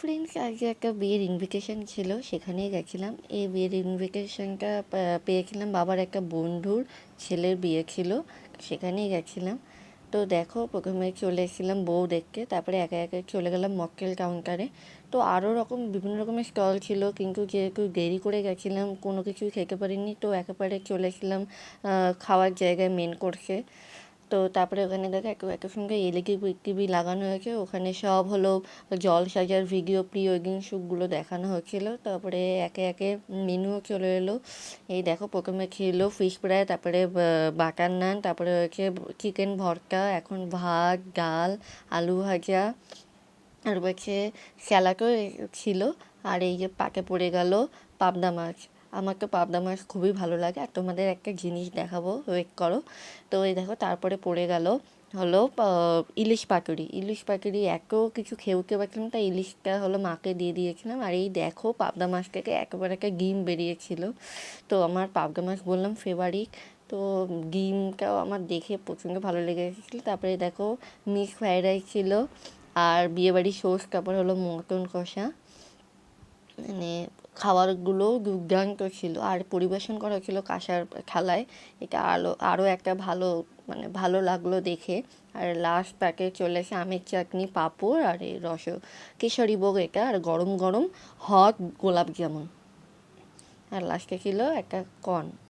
Friends আজকে একটা বিয়ের ইনভিটেশন ছিল, সেখানেই গেছিলাম। এই বিয়ের ইনভিটেশনটা পেয়েছিলাম বাবার একটা বন্ধুর ছেলের বিয়ে ছিল, সেখানেই গেছিলাম। তো দেখো, প্রথমে চলে এসেছিলাম বউ দেখতে, তারপরে একে একে চলে গেলাম মকটেল কাউন্টারে। তো আরও বিভিন্ন রকমের স্টল ছিল, কিন্তু যেহেতু দেরি করে গেছিলাম কোনো কিছুই খেতে পারিনি, তো একেবারে চলে এসেছিলাম খাওয়ার জায়গায়, মেন কোর্সে। তো তারপরে ওখানে দেখো এত সুন্দর এলইডি টিভি লাগানো হয়েছে, ওখানে সব হলো জল সাজার ভিডিও প্রি ওয়েডিং শ্যুটগুলো দেখানো হচ্ছিলো। তারপরে একে একে মেনুও চলে এলো। এই দেখো, প্রথমে খেলো ফিশ ফ্রাই, তারপরে বাটার নান, তারপরে হচ্ছে চিকেন ভর্তা, এখন ভাত, ডাল, আলু ভাজা, আর হচ্ছে স্যালাডও ছিল। আর এই যে পাকে পড়ে গেল পাবদা মাছ। আমার তো পাবদা মাছ খুবই ভালো লাগে, আর তোমাদের একটা জিনিস দেখাবো, ওয়েট করো। তো এই দেখো, তারপরে পড়ে গেল হলো ইলিশ পাতুরি। ইলিশ পাতুরি এত কিছু খেয়ে উঠতে পারছিলাম, তাই ইলিশটা হলো মাকে দিয়ে দিয়েছিলাম। আর এই দেখো, পাবদা মাছটাকে একেবারে একটা ডিম বেরিয়েছিল। তো আমার পাবদা মাছ বললাম ফেভারিট, তো ডিমটাও আমার দেখে প্রচণ্ড ভালো লেগে গেছিলো। তারপরে দেখো, মিক্স ফ্রাইড রাইস ছিল, আর বিয়েবাড়ির সোর্স, তারপর হলো মটন কষা। মানে খাবারগুলো দুর্দান্ত ছিল, আর পরিবেশন করা হচ্ছিলো কাঁসার থালায়। এটা আরও একটা ভালো লাগলো দেখে। আর লাস্ট প্যাকে চলে এসে আমের চাটনি, পাঁপড়, আর এই কেশরী ভোগ এটা, আর গরম গরম হট গোলাপ জামুন, আর লাস্টে ছিল একটা কর্ন।